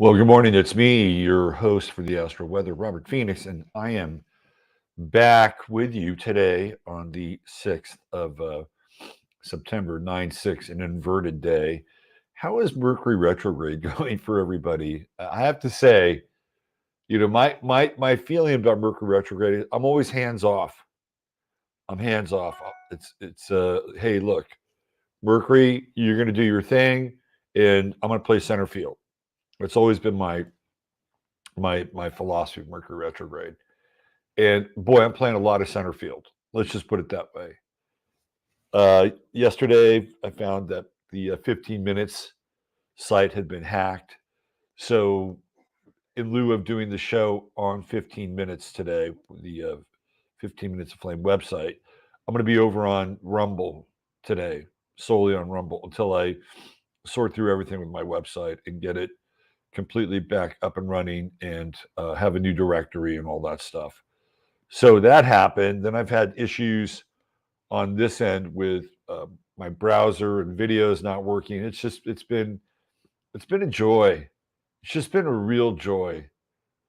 Well, good morning. It's me, your host for the Astro Weather, Robert Phoenix, and I am back with you today on the 6th of September, 9/6, an inverted day. How is Mercury retrograde going for everybody? I have to say, my feeling about Mercury retrograde is I'm always hands off. I'm hands off. It's hey, look, Mercury, you're going to do your thing, and I'm going to play center field. It's always been my philosophy of Mercury retrograde. And boy, I'm playing a lot of center field. Let's just put it that way. Yesterday, I found that the 15 minutes site had been hacked. So, in lieu of doing the show on 15 minutes today, the 15 Minutes of Flame website, I'm going to be over on Rumble today, solely on Rumble, until I sort through everything with my website and get it completely back up and running and have a new directory and all that stuff. So that happened. Then I've had issues on this end with my browser and videos not working. It's been a joy. It's just been a real joy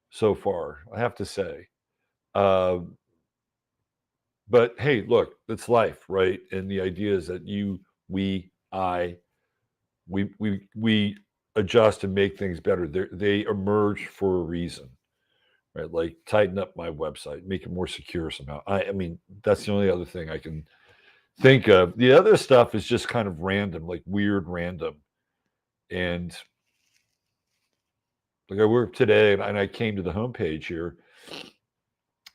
so far, I have to say. Uh, but hey, look, it's life, right? And the idea is that we adjust and make things better. They emerge for a reason, right? Like tighten up my website, make it more secure somehow. I mean, that's the only other thing I can think of. The other stuff is just kind of random, like weird random. And like I worked today and I came to the homepage here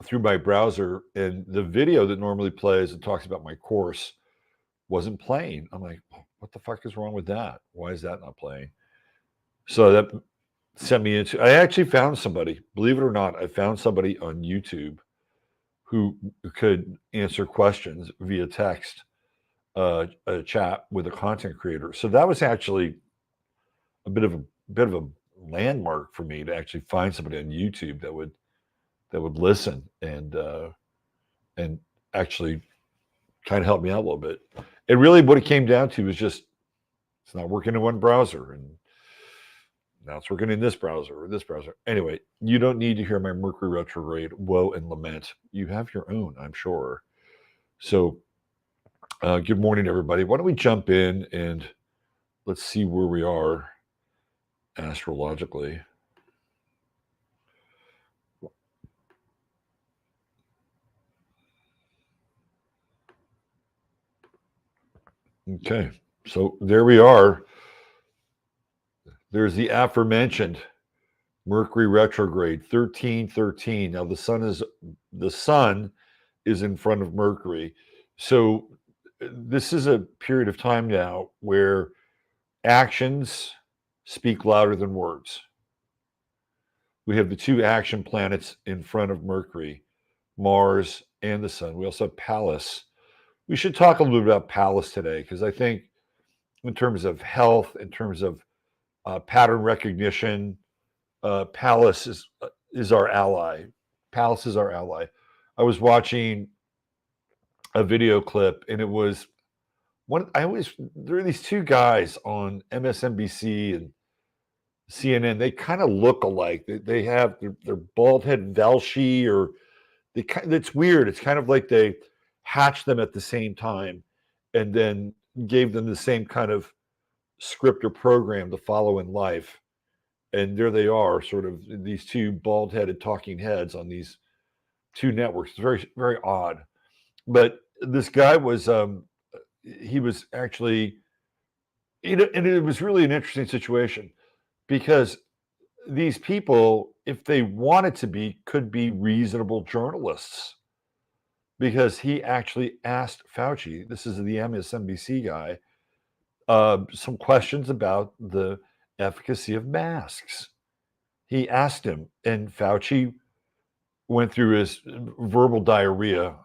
through my browser, and the video that normally plays and talks about my course wasn't playing. I'm like, what the fuck is wrong with that? Why is that not playing? So that sent me into, I actually found somebody, believe it or not, I found somebody on YouTube who could answer questions via text, a chat with a content creator. So that was actually a bit of a landmark for me to actually find somebody on YouTube that would listen and actually kind of help me out a little bit. And really, what it came down to is just it's not working in one browser, and now it's working in this browser or this browser. Anyway, you don't need to hear my Mercury retrograde woe and lament. You have your own, I'm sure. So, good morning, everybody. Why don't we jump in and let's see where we are astrologically. Okay, so there we are. There's the aforementioned Mercury retrograde 1313. Now the sun is in front of Mercury. So this is a period of time now where actions speak louder than words. We have the two action planets in front of Mercury, Mars and the sun. We also have Pallas. We should talk a little bit about Pallas today because I think in terms of health, in terms of pattern recognition, Pallas is our ally. Pallas is our ally. I was watching a video clip, and it was one. There are these two guys on MSNBC and CNN. They kind of look alike. They have their bald head Velshi, or it's weird. It's kind of like they hatched them at the same time, and then gave them the same kind of script or program to follow in life. And there they are, sort of these two bald-headed talking heads on these two networks. It's very, very odd. But this guy was, he was actually, and it was really an interesting situation because these people, if they wanted to be, could be reasonable journalists. Because he actually asked Fauci, this is the MSNBC guy, some questions about the efficacy of masks. He asked him, and Fauci went through his verbal diarrhea.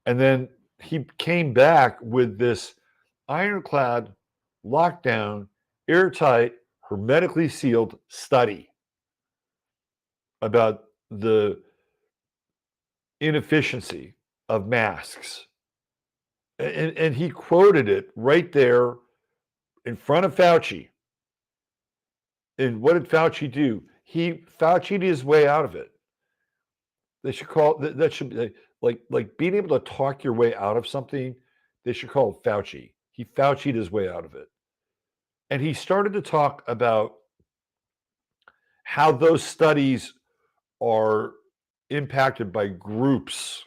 And then he came back with this ironclad, lockdown, airtight, hermetically sealed study about the inefficiency of masks. And he quoted it right there in front of Fauci. And what did Fauci do? He Fauci'd his way out of it. They should call that should be like being able to talk your way out of something. They should call it Fauci. He Fauci'd his way out of it, and he started to talk about how those studies are impacted by groups,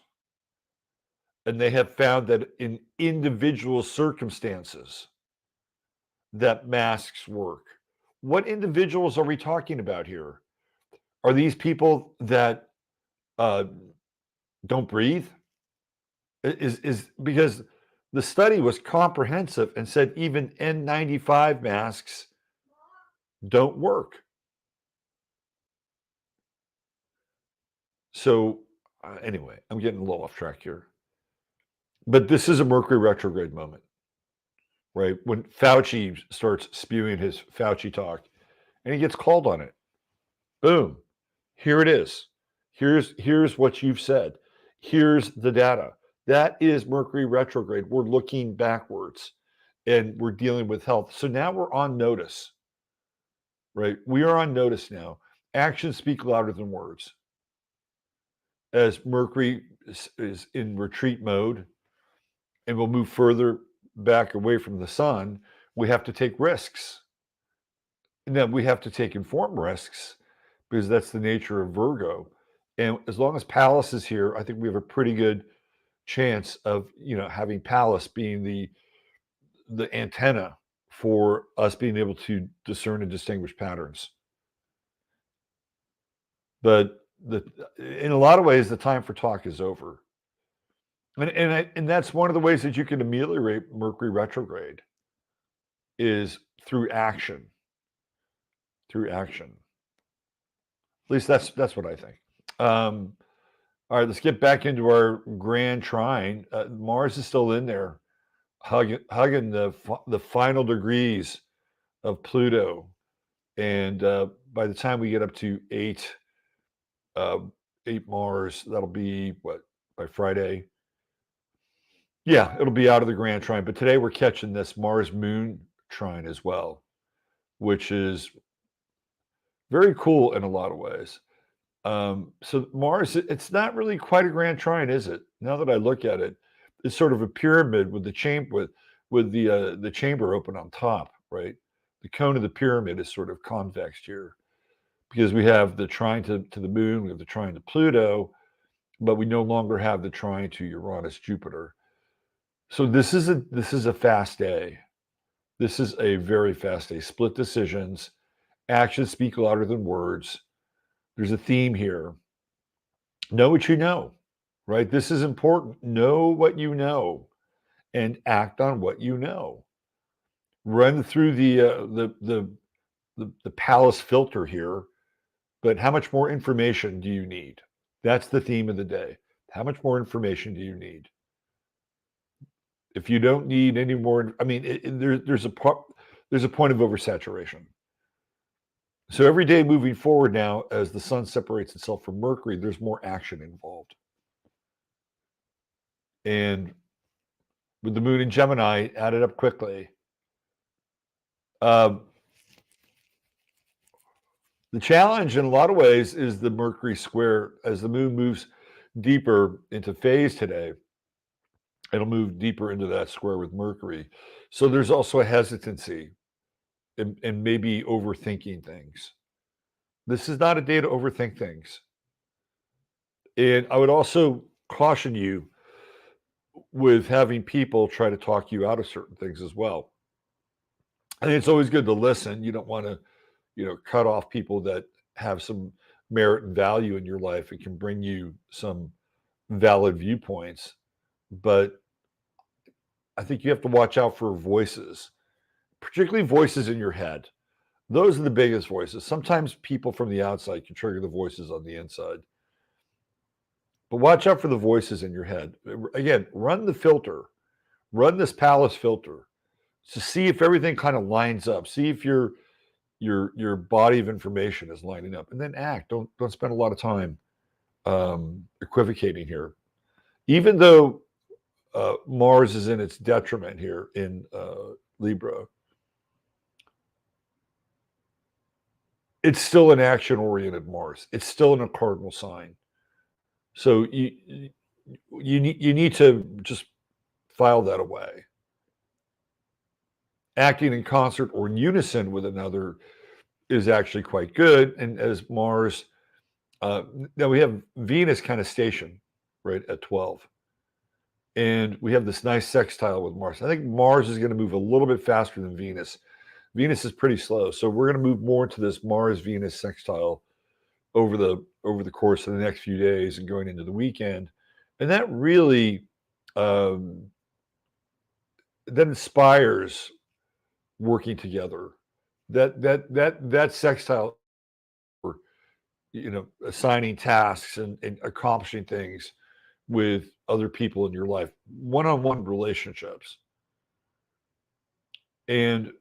and they have found that in individual circumstances that masks work. What individuals are we talking about here? Are these people that uh, don't breathe? Is because the study was comprehensive and said even N95 masks don't work. So anyway, I'm getting a little off track here, but this is a Mercury retrograde moment, right? When Fauci starts spewing his Fauci talk, and he gets called on it. Boom, here it is. Here's what you've said. Here's the data. That is Mercury retrograde. We're looking backwards and we're dealing with health. So now we're on notice, right? We are on notice now. Actions speak louder than words. As Mercury is in retreat mode and will move further back away from the sun, we have to take risks. Now we have to take informed risks because that's the nature of Virgo. And as long as Pallas is here, I think we have a pretty good chance of having Pallas being the antenna for us being able to discern and distinguish patterns. But in a lot of ways, the time for talk is over, and that's one of the ways that you can ameliorate Mercury retrograde is through action. Through action. At least that's what I think. All right, let's get back into our grand trine. Mars is still in there, hugging the final degrees of Pluto, and by the time we get up to 8 Mars, that'll be what, by Friday? Yeah, it'll be out of the grand trine. But today we're catching this Mars Moon trine as well, which is very cool in a lot of ways. So Mars, it's not really quite a grand trine, is it? Now that I look at it, it's sort of a pyramid with the chamber with the chamber open on top, right? The cone of the pyramid is sort of convex here because we have the trine to the moon, we have the trine to Pluto, but we no longer have the trine to Uranus, Jupiter. So this is a fast day. This is a very fast day. Split decisions, actions speak louder than words. There's a theme here. Know what you know, right? This is important. Know what you know and act on what you know. Run through the Palace filter here, but how much more information do you need? That's the theme of the day. How much more information do you need? If you don't need any more, I mean, there's a point of oversaturation. So every day moving forward now, as the sun separates itself from Mercury, there's more action involved. And with the moon in Gemini, add it up quickly. The challenge in a lot of ways is the Mercury square. As the moon moves deeper into phase today, it'll move deeper into that square with Mercury. So there's also a hesitancy and maybe overthinking things. This is not a day to overthink things. And I would also caution you with having people try to talk you out of certain things as well. I think it's always good to listen. You don't want to, cut off people that have some merit and value in your life and can bring you some valid viewpoints. But I think you have to watch out for voices, particularly voices in your head. Those are the biggest voices. Sometimes people from the outside can trigger the voices on the inside. But watch out for the voices in your head. Again, run the filter, run this Palace filter to see if everything kind of lines up. See if your body of information is lining up, and then act. Don't spend a lot of time equivocating here. Even though Mars is in its detriment here in Libra, it's still an action-oriented Mars. It's still in a cardinal sign. So you need to just file that away. Acting in concert or in unison with another is actually quite good. And as Mars, now we have Venus kind of stationed right at 12. And we have this nice sextile with Mars. I think Mars is going to move a little bit faster than Venus. Venus is pretty slow. So we're going to move more into this Mars-Venus sextile over the course of the next few days and going into the weekend. And that really that inspires working together. That sextile, assigning tasks and accomplishing things with other people in your life, one-on-one relationships. And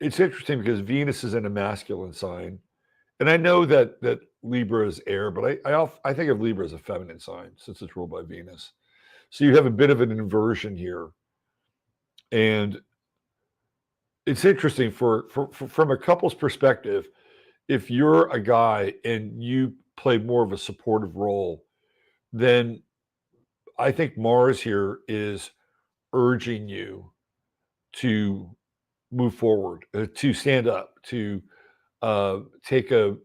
it's interesting because Venus is in a masculine sign, and I know that Libra is air, but I think of Libra as a feminine sign since it's ruled by Venus. So you have a bit of an inversion here, and it's interesting from a couple's perspective. If you're a guy and you play more of a supportive role, then I think Mars here is urging you to move forward, to stand up, to take a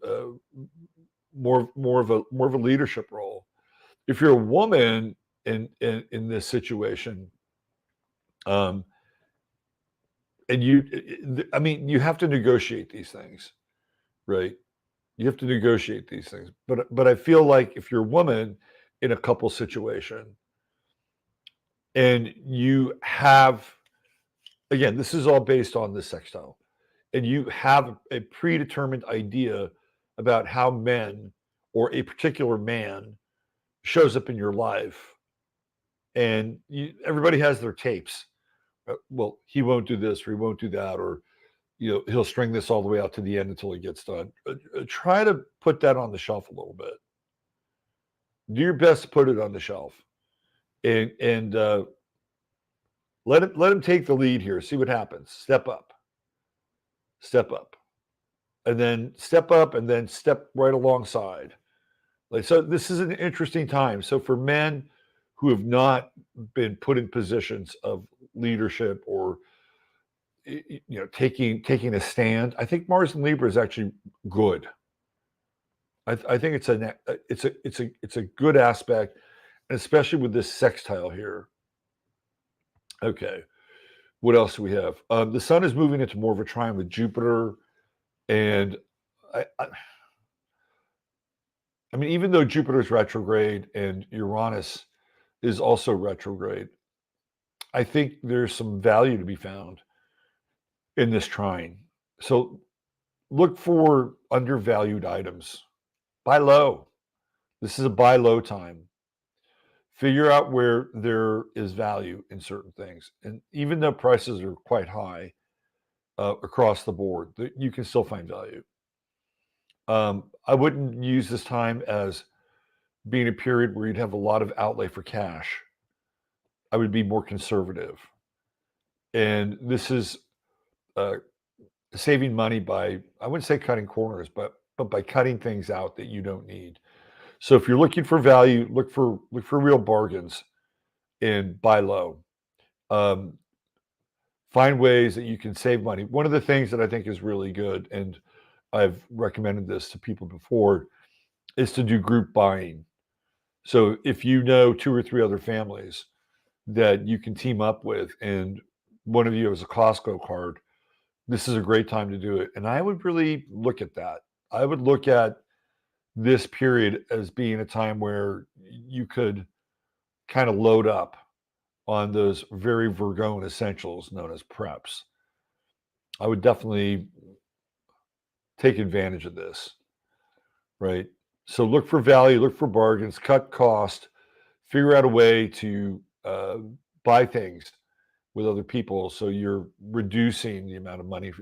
more of a leadership role. If you're a woman in this situation, and you have to negotiate these things, right? You have to negotiate these things. But I feel like if you're a woman in a couple situation and you have, again, this is all based on the sextile, and you have a predetermined idea about how men or a particular man shows up in your life, and everybody has their tapes. Well, he won't do this or he won't do that, or he'll string this all the way out to the end until he gets done. Try to put that on the shelf a little bit. Do your best to put it on the shelf, and let him take the lead here. See what happens. Step up, and then step up, and then step right alongside. So this is an interesting time. So for men who have not been put in positions of leadership or taking a stand, I think Mars and Libra is actually good. I think it's a good aspect, and especially with this sextile here. Okay, what else do we have? The Sun is moving into more of a trine with Jupiter, and I mean, even though Jupiter's retrograde and Uranus is also retrograde, I think there's some value to be found in this trine. So look for undervalued items. Buy low. This is a buy low time. Figure out where there is value in certain things. And even though prices are quite high across the board, you can still find value. I wouldn't use this time as being a period where you'd have a lot of outlay for cash. I would be more conservative. And this is saving money by, I wouldn't say cutting corners, but by cutting things out that you don't need. So if you're looking for value, look for real bargains and buy low. Find ways that you can save money. One of the things that I think is really good, and I've recommended this to people before, is to do group buying. So if you know 2 or 3 other families that you can team up with, and one of you has a Costco card, this is a great time to do it. And I would really look at that. I would look at this period as being a time where you could kind of load up on those very Virgoan essentials known as preps. I would definitely take advantage of this, right? So look for value, look for bargains, cut cost, figure out a way to buy things with other people so you're reducing the amount of money.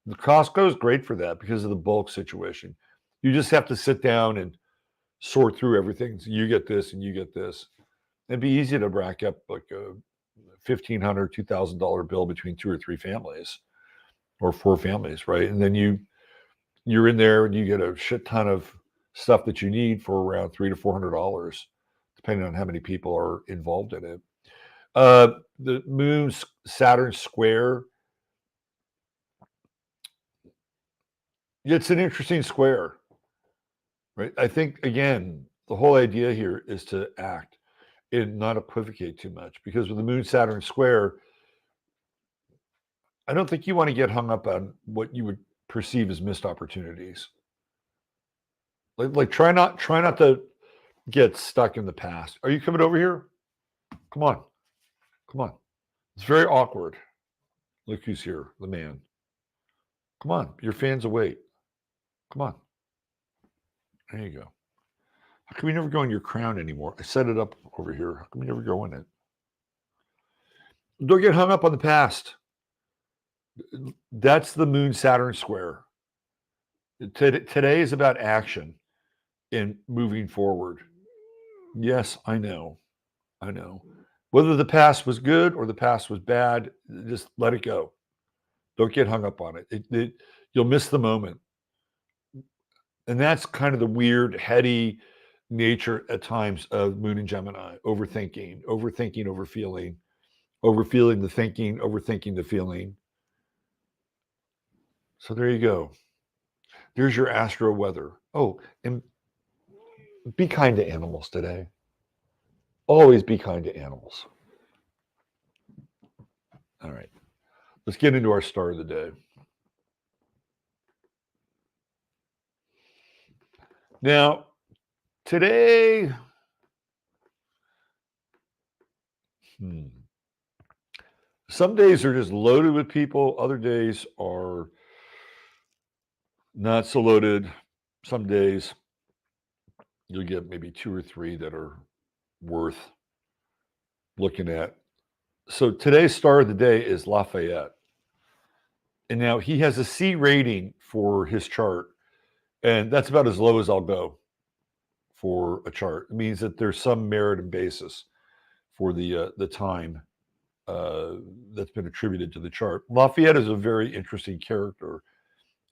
The Costco is great for that because of the bulk situation. You just have to sit down and sort through everything. So you get this and you get this. It'd be easy to rack up like a $1,500, $2,000 bill between 2 or 3 families or 4 families, right? And then you You're in there and you get a shit ton of stuff that you need for around $300 to $400, depending on how many people are involved in it. The moon's Saturn square. It's an interesting square, right? I think, again, the whole idea here is to act and not equivocate too much, because with the moon Saturn square, I don't think you want to get hung up on what you would perceive as missed opportunities. Like try not to get stuck in the past. Are you coming over here? Come on. Come on. It's very awkward. Look who's here, the man. Come on. Your fans await. Come on. There you go. How come you never go in your crown anymore? I set it up over here. How come you never go in it? Don't get hung up on the past. That's the moon Saturn square. Today is about action and moving forward. Yes, I know. I know. Whether the past was good or the past was bad, just let it go. Don't get hung up on it. You'll miss the moment. And that's kind of the weird, heady nature at times of Moon and Gemini. Overthinking, overfeeling, overfeeling the thinking, overthinking the feeling. So there you go. There's your Astro Weather. Oh, and be kind to animals today. Always be kind to animals. All right. Let's get into our star of the day. Now, today, some days are just loaded with people. Other days are not so loaded. Some days you'll get maybe 2 or 3 that are worth looking at. So today's star of the day is Lafayette. And now he has a C rating for his chart. And that's about as low as I'll go for a chart. It means that there's some merit and basis for the time that's been attributed to the chart. Lafayette is a very interesting character,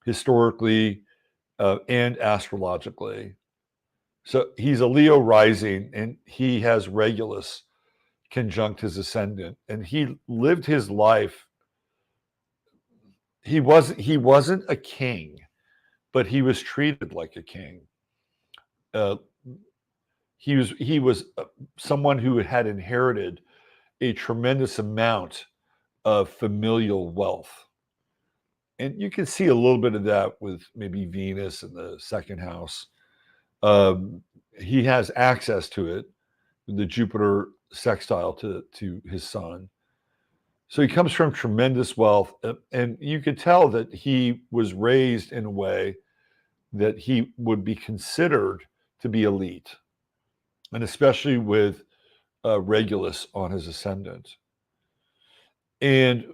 historically and astrologically. So he's a Leo rising, and he has Regulus conjunct his ascendant, and he lived his life. He wasn't a king, but he was treated like a king. He was someone who had inherited a tremendous amount of familial wealth. And you can see a little bit of that with maybe Venus in the second house. He has access to it, the Jupiter sextile to his sun. So he comes from tremendous wealth. And you could tell that he was raised in a way that he would be considered to be elite, and especially with Regulus on his ascendant. And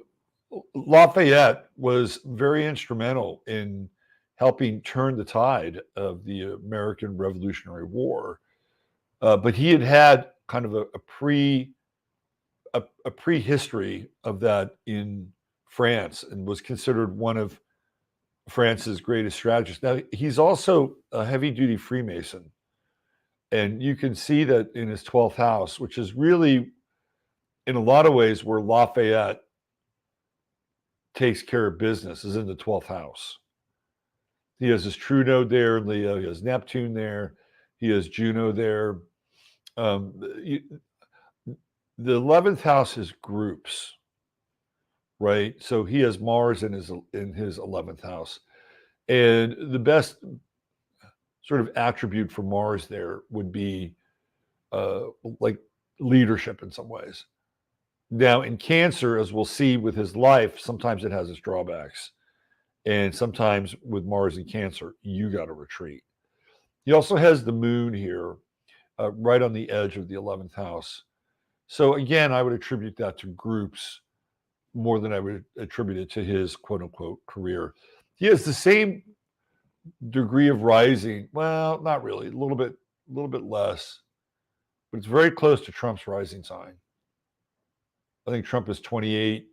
Lafayette was very instrumental in helping turn the tide of the American Revolutionary War. But he had kind of a prehistory of that in France, and was considered one of France's greatest strategists. Now, he's also a heavy-duty Freemason. And you can see that in his 12th house, which is really, in a lot of ways, where Lafayette takes care of business, is in the 12th house. He has his true node there in Leo. He has Neptune there. He has Juno there. The 11th house is groups, right? So he has Mars in his 11th house. And the best sort of attribute for Mars there would be like leadership in some ways. Now, in Cancer, as we'll see with his life, sometimes it has its drawbacks. And sometimes with Mars in Cancer, you got to retreat. He also has the moon here, right on the edge of the 11th house. So again, I would attribute that to groups more than I would attribute it to his quote unquote career. He has the same degree of rising. Well, not really, a little bit less, but it's very close to Trump's rising sign. I think Trump is 28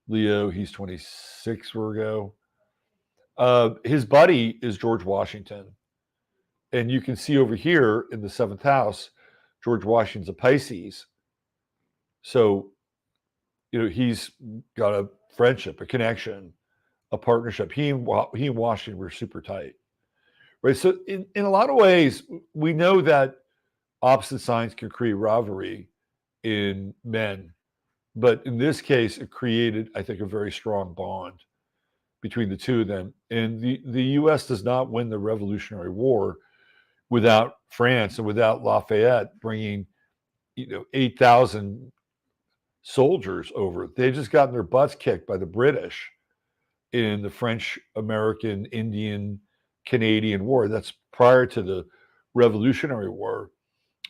Leo, he's 26 Virgo. His buddy is George Washington. And you can see over here in the seventh house, George Washington's a Pisces. So, he's got a friendship, a connection, a partnership. He and Washington were super tight, right? So, in a lot of ways, we know that opposite signs can create rivalry in men. But in this case, it created, I think, a very strong bond between the two of them. And the U.S. does not win the Revolutionary War without France and without Lafayette bringing, 8,000 soldiers over. They just gotten their butts kicked by the British in the French, American, Indian, Canadian War. That's prior to the Revolutionary War.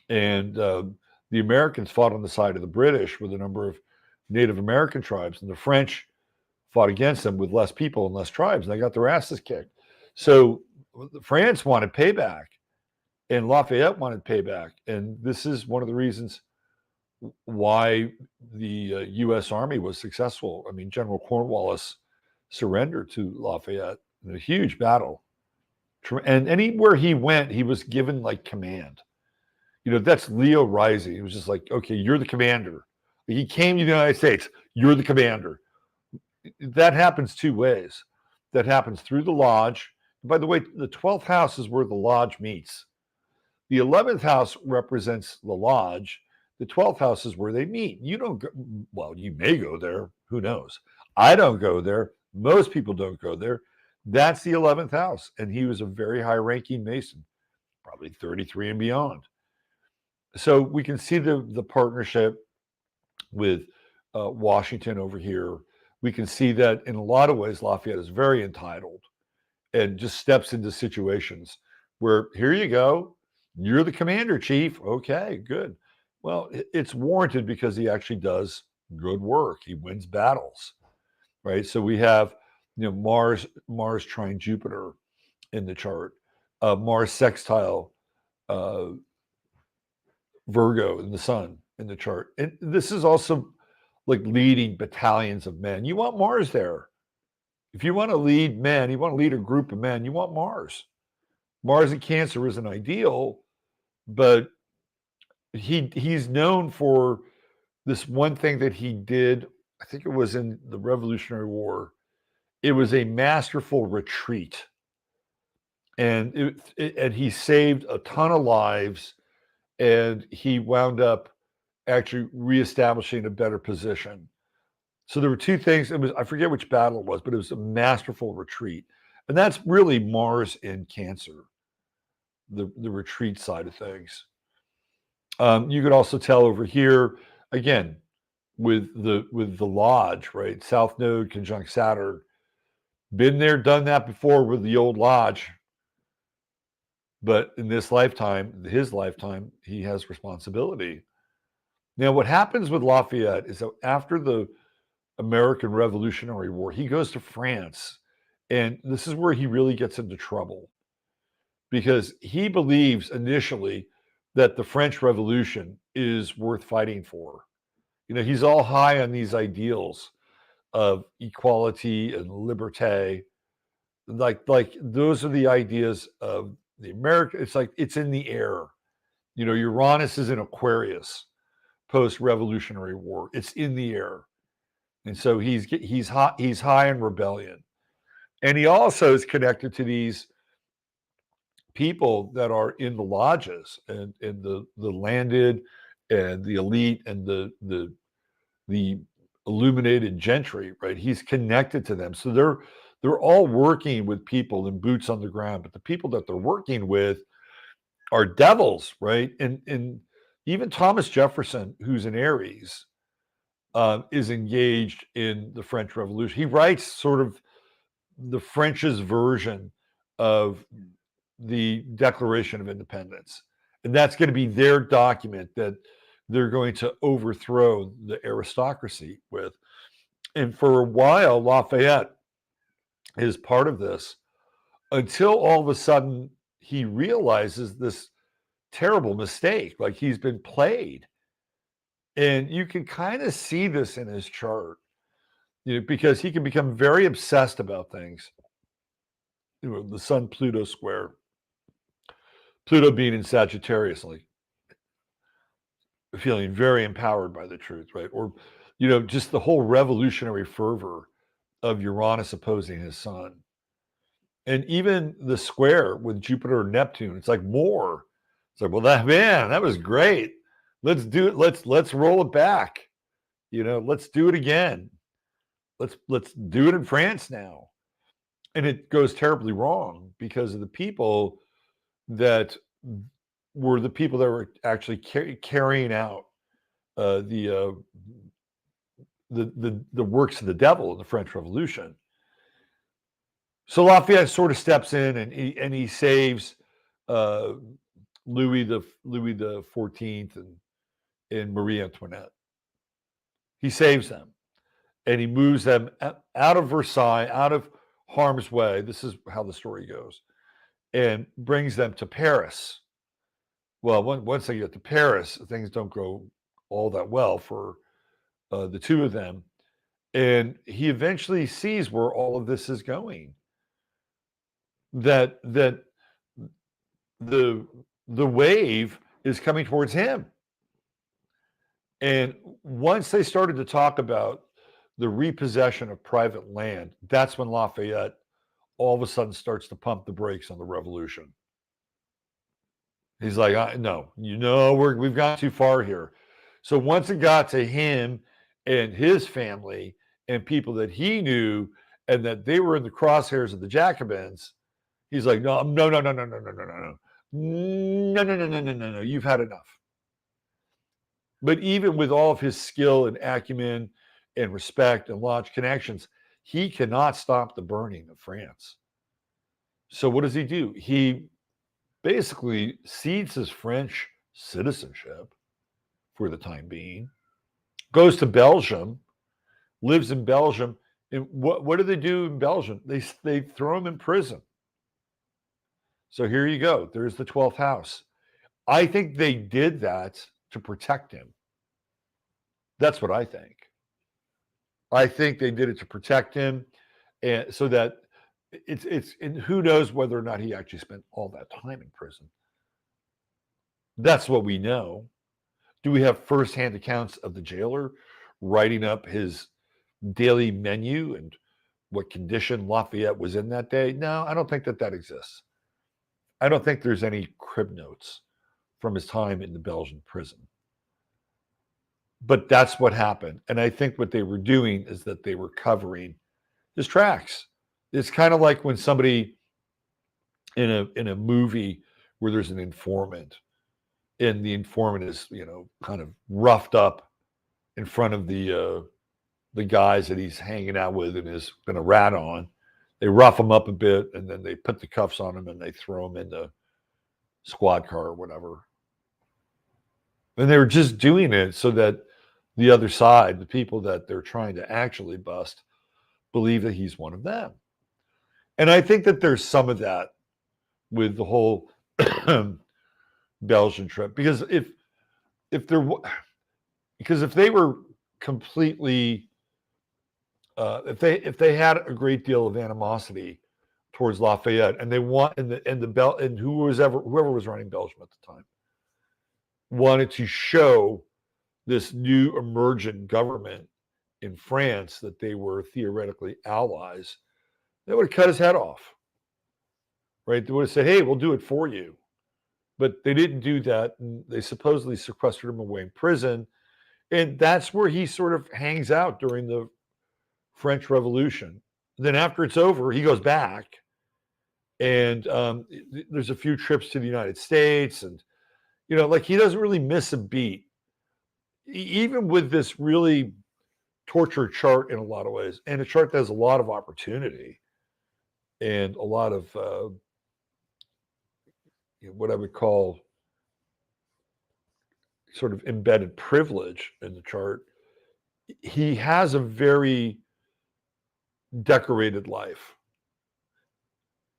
And the Americans fought on the side of the British with a number of Native American tribes, and the French fought against them with less people and less tribes, and they got their asses kicked. So France wanted payback, and Lafayette wanted payback. And this is one of the reasons why the U.S. Army was successful. I mean, General Cornwallis surrendered to Lafayette in a huge battle. And anywhere he went, he was given like command. That's Leo rising. He was just like, okay, you're the commander. He came to the United States. You're the commander. That happens two ways. That happens through the lodge. By the way, the 12th house is where the lodge meets. The 11th house represents the lodge. The 12th house is where they meet. You don't go, well, you may go there. Who knows? I don't go there. Most people don't go there. That's the 11th house. And he was a very high-ranking Mason, probably 33 and beyond. So we can see the partnership with Washington over here. We can see that in a lot of ways, Lafayette is very entitled and just steps into situations where, here you go, you're the commander, chief. Okay, good. Well, it's warranted because he actually does good work. He wins battles, right? So we have, Mars trine Jupiter in the chart, Mars sextile Virgo in the sun in the chart. And this is also like leading battalions of men. You want Mars there. If you want to lead men, you want to lead a group of men, you want Mars. Mars in Cancer isn't ideal, but he's known for this one thing that he did. I think it was in the Revolutionary War. It was a masterful retreat. And and he saved a ton of lives, and he wound up actually reestablishing a better position. So there were two things. I forget which battle it was, but it was a masterful retreat. And that's really Mars in Cancer, the retreat side of things. You could also tell over here, again, with the lodge, right? South Node conjunct Saturn. Been there, done that before with the old lodge. But in this lifetime, his lifetime, he has responsibility. Now, what happens with Lafayette is that after the American Revolutionary War, he goes to France. And this is where he really gets into trouble, because he believes initially that the French Revolution is worth fighting for. He's all high on these ideals of equality and liberté. Like those are the ideas of the American. It's like it's in the air. Uranus is in Aquarius post-Revolutionary War. It's in the air. And so he's high in rebellion. And he also is connected to these people that are in the lodges and the landed and the elite and the illuminated gentry, right? He's connected to them. So they're all working with people in boots on the ground, but the people that they're working with are devils, right? And even Thomas Jefferson, who's an Aries, is engaged in the French Revolution. He writes sort of the French's version of the Declaration of Independence. And that's going to be their document that they're going to overthrow the aristocracy with. And for a while, Lafayette is part of this until all of a sudden he realizes this terrible mistake, like he's been played. And you can kind of see this in his chart, because he can become very obsessed about things. the Sun Pluto square. Pluto being in Sagittarius, like feeling very empowered by the truth, right? Or, just the whole revolutionary fervor of Uranus opposing his sun. And even the square with Jupiter and Neptune, it's like more. It's like, well, that was great. Let's do it. Let's roll it back. Let's do it again. Let's do it in France now. And it goes terribly wrong because of the people that were the people that were actually carrying out the works of the devil in the French Revolution. So Lafayette sort of steps in and he saves Louis the 14th and Marie Antoinette. He saves them, and he moves them out of Versailles, out of harm's way. This is how the story goes, and brings them to Paris. Well, once they get to Paris, things don't go all that well for the two of them, and he eventually sees where all of this is going. That the wave is coming towards him. And once they started to talk about the repossession of private land, that's when Lafayette all of a sudden starts to pump the brakes on the revolution. He's like, no, we've gone too far here. So once it got to him and his family and people that he knew and that they were in the crosshairs of the Jacobins, he's like, no, you've had enough. But even with all of his skill and acumen and respect and large connections, he cannot stop the burning of France. So what does he do? He basically cedes his French citizenship for the time being, goes to Belgium, lives in Belgium. And what do they do in Belgium? They throw him in prison. So here you go. There's the 12th house. I think they did that to protect him. That's what I think. I think they did it to protect him, and so that it's and who knows whether or not he actually spent all that time in prison. That's what we know. Do we have firsthand accounts of the jailer writing up his daily menu and what condition Lafayette was in that day? No, I don't think that exists. I don't think there's any crib notes from his time in the Belgian prison. But that's what happened. And I think what they were doing is that they were covering his tracks. It's kind of like when somebody in a movie where there's an informant and the informant is, kind of roughed up in front of the guys that he's hanging out with and is going to rat on. They rough him up a bit and then they put the cuffs on him and they throw him in the squad car or whatever. And they were just doing it so that the other side, the people that they're trying to actually bust, believe that he's one of them. And I think that there's some of that with the whole Belgian trip, because if they were completely if they had a great deal of animosity towards Lafayette and they want and whoever was running Belgium at the time wanted to show this new emergent government in France that they were theoretically allies, they would have cut his head off. Right? They would have said, hey, we'll do it for you. But they didn't do that. And they supposedly sequestered him away in prison. And that's where he sort of hangs out during the French Revolution. Then after it's over, he goes back. And there's a few trips to the United States. And, he doesn't really miss a beat. Even with this really tortured chart in a lot of ways, and a chart that has a lot of opportunity and a lot of what I would call sort of embedded privilege in the chart, he has a very decorated life.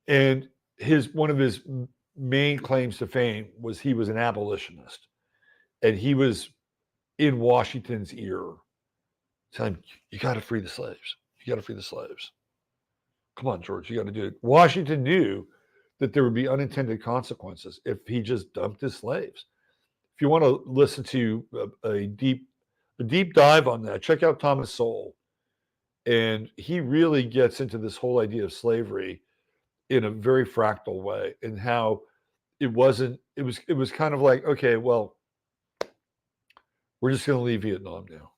And one of his main claims to fame was he was an abolitionist. And he was in Washington's ear telling him, you got to free the slaves. You got to free the slaves. Come on, George, you got to do it. Washington knew that there would be unintended consequences if he just dumped his slaves. If you want to listen to a deep dive on that, check out Thomas Sowell, and he really gets into this whole idea of slavery in a very fractal way, and how it was kind of like, okay, well, we're just going to leave Vietnam now.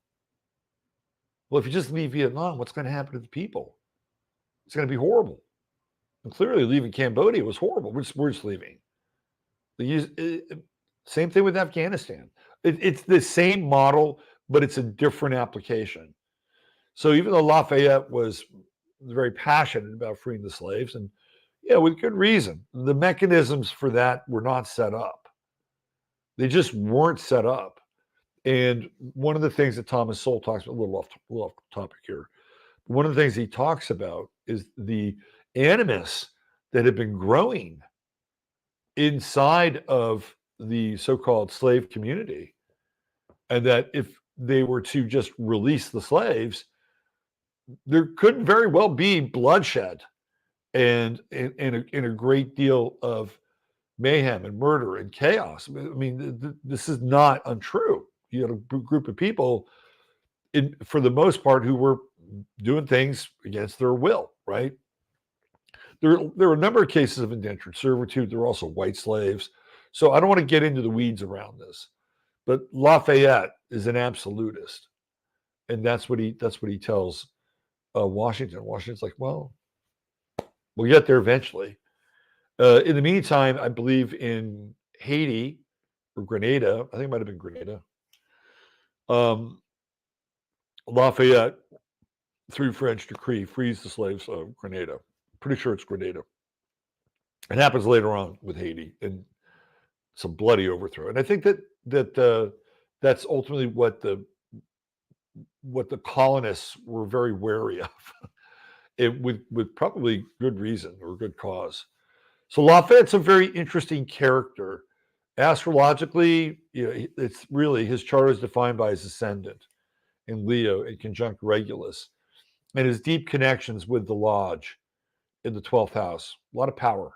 Well, if you just leave Vietnam, what's going to happen to the people? It's going to be horrible. And clearly, leaving Cambodia was horrible. We're just leaving. Same thing with Afghanistan. It's the same model, but it's a different application. So even though Lafayette was very passionate about freeing the slaves, and with good reason, the mechanisms for that were not set up. They just weren't set up. And one of the things that Thomas Sowell talks about, a little off topic here, one of the things he talks about is the animus that had been growing inside of the so-called slave community, and that if they were to just release the slaves, there could very well be bloodshed and a great deal of mayhem and murder and chaos. I mean, this is not untrue. You had a group of people, for the most part, who were doing things against their will, right? There were a number of cases of indentured servitude. There were also white slaves. So I don't want to get into the weeds around this, but Lafayette is an absolutist, and that's what he tells Washington. Washington's like, well, we'll get there eventually. In the meantime, I believe in Haiti or Grenada, I think it might have been Grenada, Lafayette, through French decree, frees the slaves of Grenada. Pretty sure it's Grenada. It happens later on with Haiti and some bloody overthrow. And I think that's ultimately what the colonists were very wary of, with probably good reason or good cause. So Lafayette's a very interesting character. Astrologically, it's really, his chart is defined by his ascendant in Leo in conjunct Regulus, and his deep connections with the Lodge in the 12th house. A lot of power.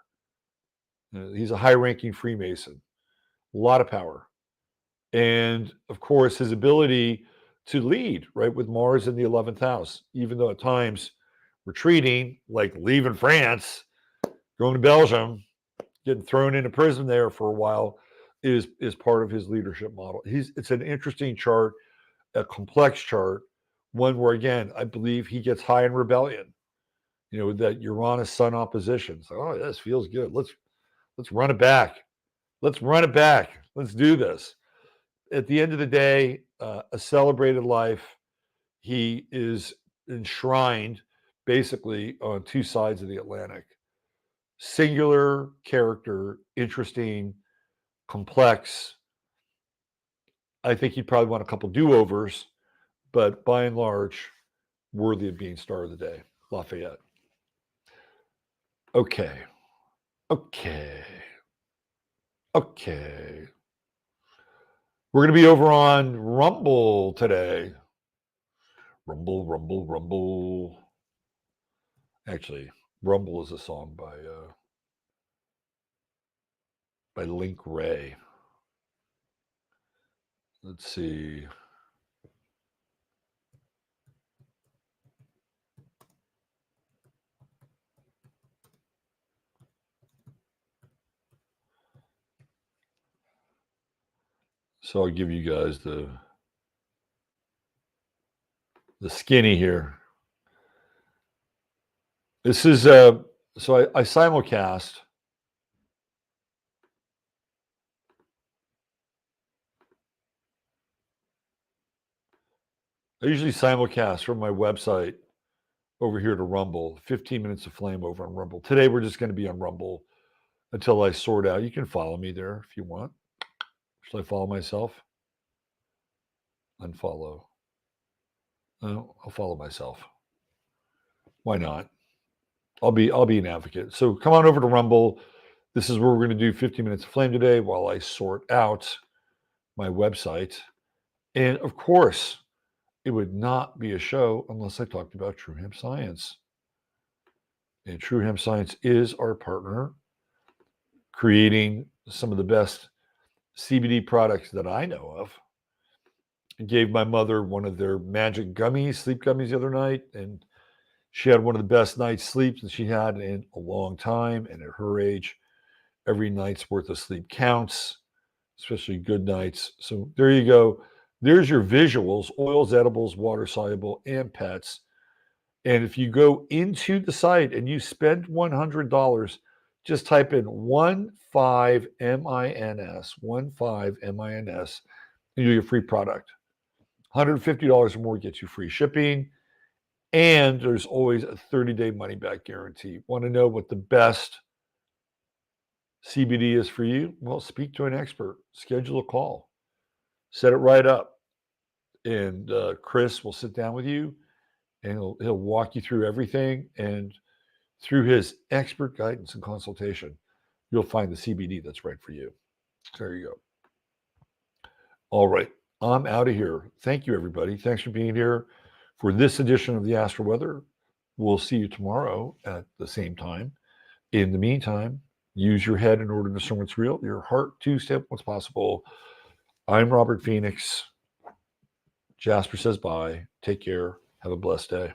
He's a high-ranking Freemason. A lot of power. And, of course, his ability to lead, right, with Mars in the 11th house, even though at times retreating, like leaving France, going to Belgium, getting thrown into prison there for a while, is part of his leadership model. It's an interesting chart, a complex chart, one where, again, I believe he gets high in rebellion. That Uranus-Sun opposition. It's like, oh, this feels good. Let's run it back. Let's run it back. Let's do this. At the end of the day, a celebrated life. He is enshrined basically on two sides of the Atlantic. Singular character, interesting, complex. I think he'd probably want a couple do-overs, but by and large, worthy of being star of the day. Lafayette. Okay. We're going to be over on Rumble today. Rumble. Actually, Rumble is a song by Link Ray. Let's see. So I'll give you guys the skinny here. This is so I simulcast. I usually simulcast from my website over here to Rumble. 15 minutes of flame over on Rumble. Today we're just going to be on Rumble until I sort out. You can follow me there if you want. Should I follow myself? Unfollow. No, I'll follow myself. Why not? I'll be an advocate. So come on over to Rumble. This is where we're going to do 15 minutes of flame today while I sort out my website. And of course, it would not be a show unless I talked about True Hemp Science. And True Hemp Science is our partner, creating some of the best CBD products that I know of. I gave my mother one of their magic gummies, sleep gummies, the other night, and she had one of the best night's sleeps that she had in a long time. And at her age, every night's worth of sleep counts, especially good nights. So there you go. There's your visuals: oils, edibles, water soluble, and pets. And if you go into the site and you spend $100, just type in 15MINS, 15MINS, and you get a free product. $150 or more gets you free shipping. And there's always a 30-day money-back guarantee. Want to know what the best CBD is for you? Well, speak to an expert. Schedule a call. Set it right up. And Chris will sit down with you, and he'll walk you through everything. And through his expert guidance and consultation, you'll find the CBD that's right for you. There you go. All right. I'm out of here. Thank you, everybody. Thanks for being here for this edition of the Astro Weather. We'll see you tomorrow at the same time. In the meantime, use your head in order to discern what's real, your heart to step what's possible. I'm Robert Phoenix. Jasper says bye. Take care. Have a blessed day.